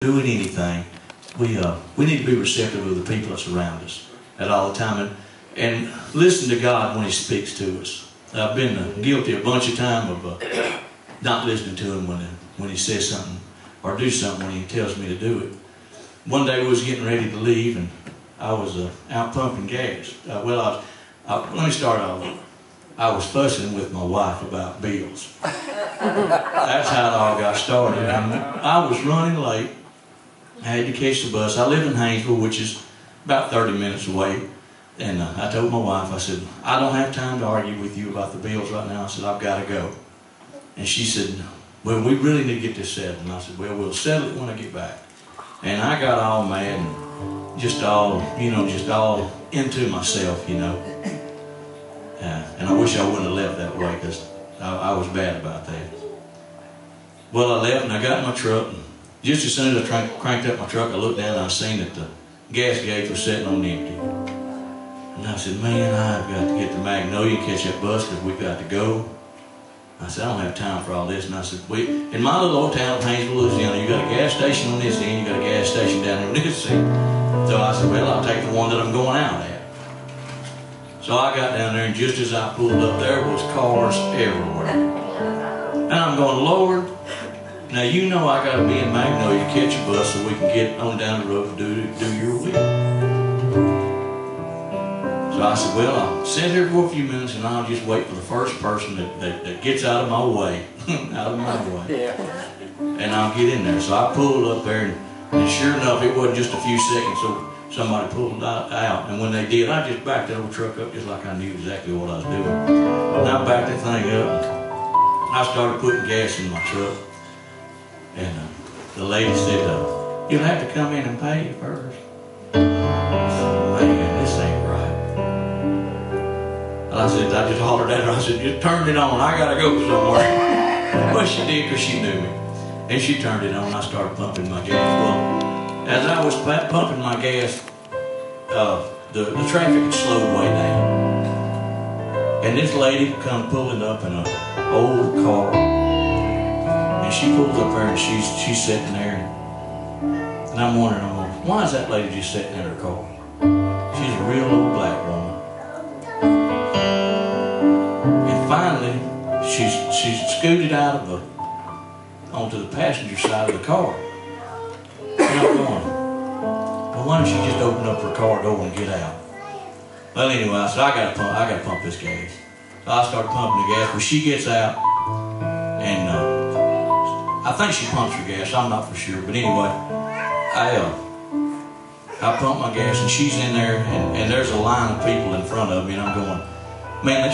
doing anything, we need to be receptive of the people that's around us at all the time, and listen to God when He speaks to us. I've been guilty a bunch of time of not listening to Him when He says something or do something when He tells me to do it. One day we was getting ready to leave, and I was out pumping gas. Let me start off. I was fussing with my wife about bills. That's how it all got started. And I was running late. I had to catch the bus. I live in Haynesville, which is about 30 minutes away. And I told my wife, I said, I don't have time to argue with you about the bills right now. I said, I've got to go. And she said, well, we really need to get this settled. And I said, well, we'll settle it when I get back. And I got all mad and just all into myself, and I wish I wouldn't have left that way, because I was bad about that. Well, I left and I got in my truck, and just as soon as I cranked up my truck, I looked down and I seen that the gas gauge was sitting on empty. And I said, man, I've got to get to Magnolia and catch that bus because we've got to go. I said, I don't have time for all this. And I said, in my little old town of Haynesville, Louisiana, you got a gas station on this end, you got a gas station down here on this end. So I said, well, I'll take the one that I'm going out at. So I got down there, and just as I pulled up, there was cars everywhere. And I'm going, Lord, now you know I got to be in Magnolia to catch a bus so we can get on down the road and do your will. So I said, well, I'll sit here for a few minutes and I'll just wait for the first person that gets out of my way. Out of my way. Yeah. And I'll get in there. So I pulled up there, and sure enough, it wasn't just a few seconds. So somebody pulled out, and when they did, I just backed that old truck up just like I knew exactly what I was doing. And I backed that thing up, and I started putting gas in my truck. And the lady said, you'll have to come in and pay first. I said, man, this ain't right. And I said, I just hollered at her, I said, just turn it on, I gotta go somewhere. Well, she did, because she knew me. And she turned it on, and I started pumping my gas. Well, as I was pumping my gas, the traffic had slowed way down. And this lady come pulling up in an old car. And she pulls up there, and she's sitting there. And I'm wondering, why is that lady just sitting in her car? She's a real old black woman. And finally, she's scooted out of onto the passenger side of the car. And I'm going, well, why don't she just open up her car door and get out? Well, anyway, I said, I gotta pump this gas. So I started pumping the gas. Well, she gets out, and I think she pumps her gas. I'm not for sure, but anyway, I pump my gas, and she's in there, and there's a line of people in front of me, and I'm going, man,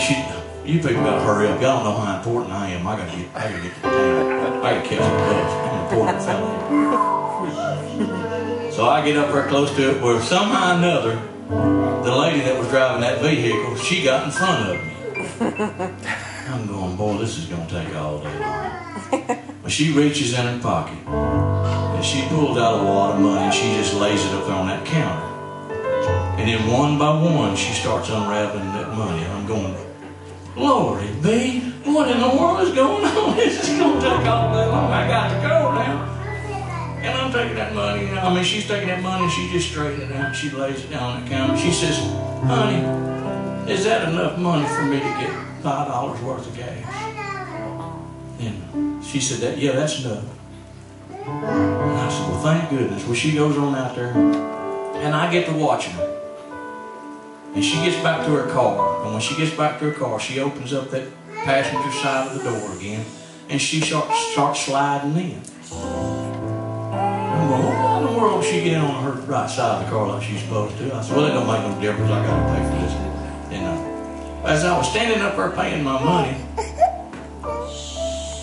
you people gotta hurry up. Y'all don't know how important I am. I gotta get to town. I gotta catch the bus. I'm an important fella. So I get up there close to it, where somehow or another, the lady that was driving that vehicle, she got in front of me. I'm going, boy, this is gonna take all day long. But she reaches in her pocket, and she pulls out a wad of money, and she just lays it up there on that counter. And then one by one, she starts unraveling that money. And I'm going, Lordy B, what in the world is going on? This is going to take all day long. I got to go now. And I'm taking that money, she's taking that money, and she just straightens it out. She lays it down on the counter. She says, honey, is that enough money for me to get $5 worth of gas? And she said, yeah, that's enough. And I said, well, thank goodness. Well, she goes on out there, and I get to watching her. And she gets back to her car, and when she gets back to her car, she opens up that passenger side of the door again, and she starts sliding in. I'm going, why in the world did she get on her right side of the car like she's supposed to? I said, well, it don't make no difference. I got to pay for this. And as I was standing up there paying my money,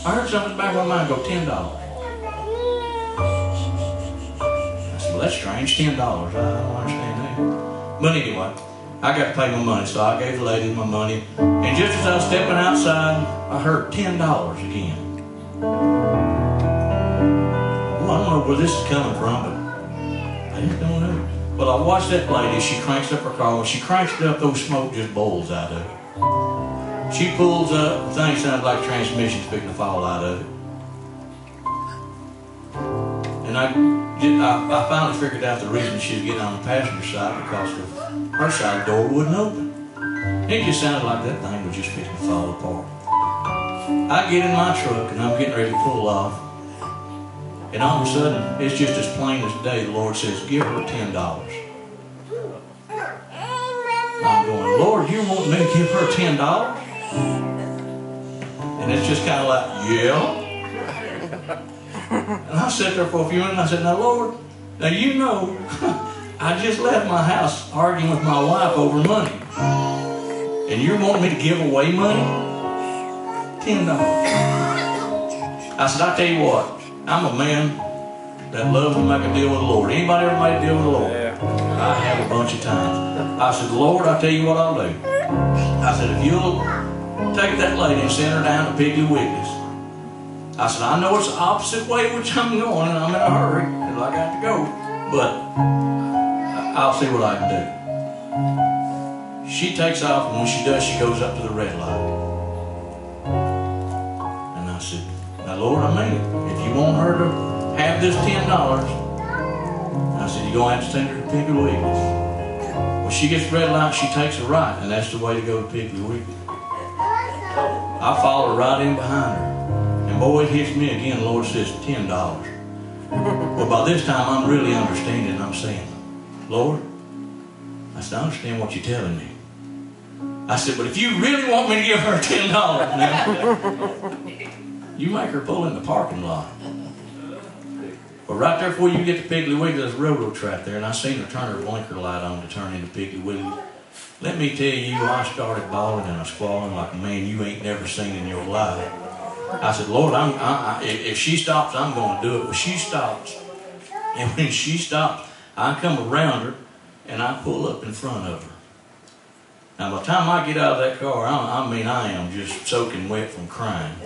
I heard something in the back of my mind go, $10. I said, well, that's strange, $10. I don't understand that. But anyway, I got to pay my money, so I gave the lady my money. And just as I was stepping outside, I heard $10 again. Well, I don't know where this is coming from, but I just don't know. Well, I watched that lady. She cranks up her car. When she cranks it up, those smoke just boils out of it. She pulls up. The thing sounds like transmission's fixing to fall out of it. And I I finally figured out the reason she was getting on the passenger side because her side door wouldn't open. It just sounded like that thing was just fixing to fall apart. I get in my truck and I'm getting ready to pull off. And all of a sudden, it's just as plain as day, the Lord says, give her $10. I'm going, Lord, you want me to give her $10? And it's just kind of like, yeah. And I sat there for a few minutes and I said, now Lord, now you know, I just left my house arguing with my wife over money. And you're wanting me to give away money? $10. I said, I tell you what, I'm a man that loves to make a deal with the Lord. Anybody ever made a deal with the Lord? I have a bunch of times. I said, Lord, I'll tell you what I'll do. I said, if you'll take that lady and send her down to Piggly Wiggly's. I said, I know it's the opposite way which I'm going, and I'm in a hurry, because I got to go. But I'll see what I can do. She takes off, and when she does, she goes up to the red light. And I said, now Lord, I mean it. If you want her to have this $10, I said, you're going to have to send her to Piggly Wiggly's. When she gets the red light, she takes a right, and that's the way to go to Piggly Wiggly. I follow right in behind her. And boy, it hits me again. The Lord says $10. Well, by this time, I'm really understanding. I'm saying, Lord, I said, I understand what you're telling me. I said, but if you really want me to give her $10 now, you make her pull in the parking lot. But right there before you get to Piggly Wiggly, there's a railroad track there, and I seen her turn her blinker light on to turn into Piggly Wiggly. Let me tell you, I started bawling and squalling like a man you ain't never seen in your life. I said, Lord, if she stops, I'm going to do it. But she stops. And when she stops, I come around her and I pull up in front of her. Now, by the time I get out of that car, I am just soaking wet from crying.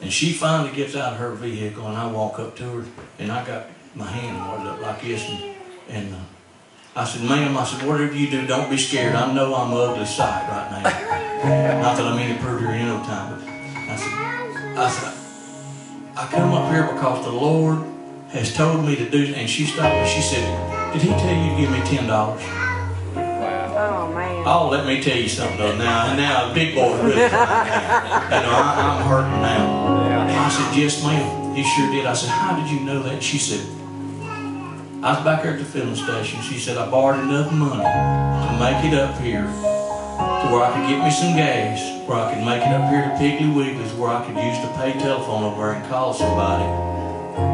And she finally gets out of her vehicle and I walk up to her and I got my hand up like this. And I said, ma'am, I said, whatever you do, don't be scared. I know I'm an ugly sight right now. Not that I mean to prove her in no time, but I said, I come up here because the Lord has told me to do, and she stopped and she said, did he tell you to give me $10? Wow. Oh, man. Oh, let me tell you something though. Now the big boy really crying now. You know, I'm hurting now. I said, yes, ma'am. He sure did. I said, how did you know that? She said, I was back there at the filling station. She said, I borrowed enough money to make it up here to where I could get me some gas, where I could make it up here to Piggly Wiggly's, where I could use the pay telephone over there and call somebody.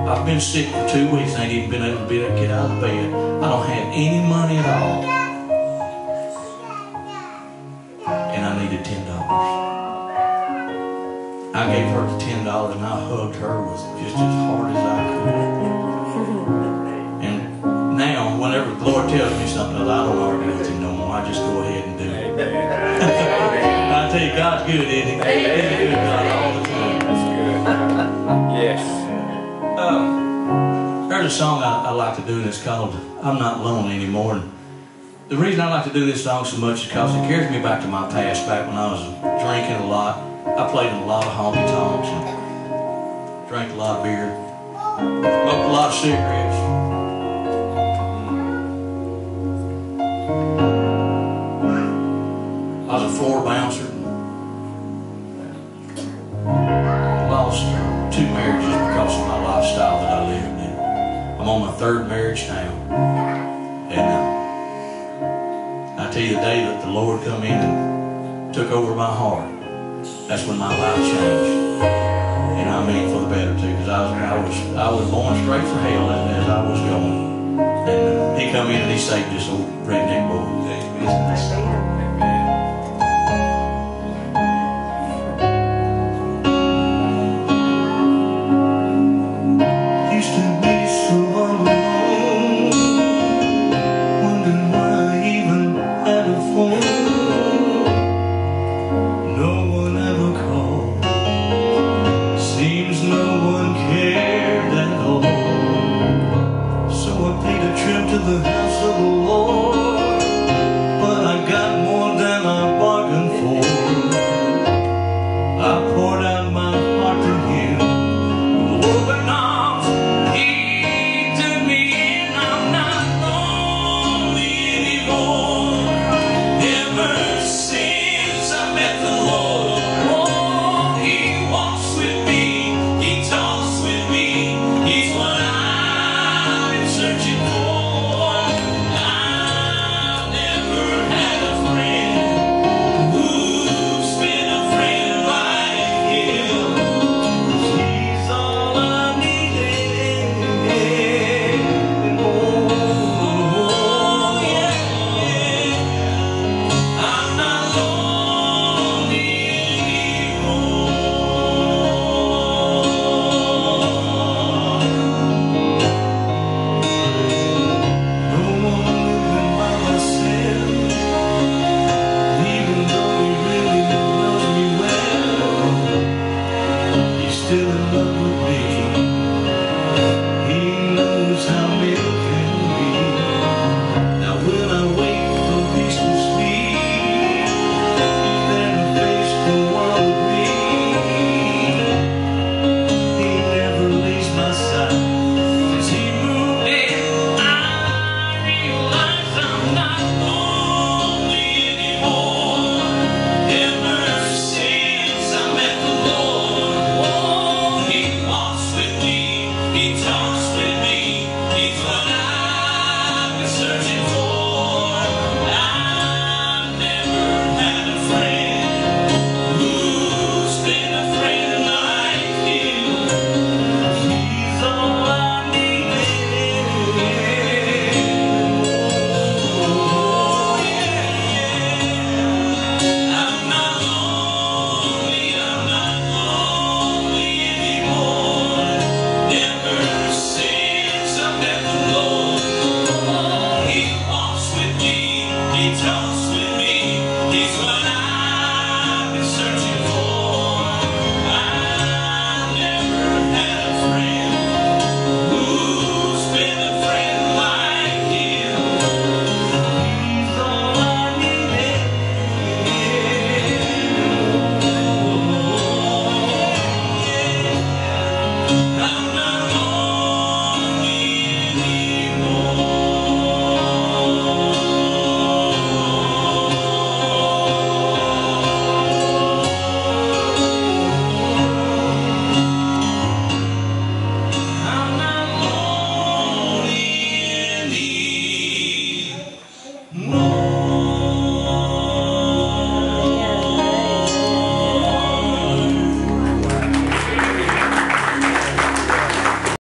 I've been sick for 2 weeks and ain't even been able to get out of bed. I don't have any money at all. And I needed $10. I gave her the $10 and I hugged her with just as hard as I could. And now, whenever the Lord tells me something, I don't argue with him no more. I just go ahead and do it. I tell you, God's good, isn't he? He's a good God all the time. That's good. Yes. There's a song I like to do, and it's called I'm Not Lonely Anymore. And the reason I like to do this song so much is because it carries me back to my past, back when I was drinking a lot. I played in a lot of honky tonks and drank a lot of beer, smoked a lot of cigarettes. I was a floor bouncer. Lost 2 marriages because of my lifestyle that I lived in. I'm on my 3rd marriage now. And I tell you, the day that the Lord come in and took over my heart, that's when my life changed. And I mean for the better too, because I was born straight for hell as I was going. And he come in and he saved this old redneck boy. Used to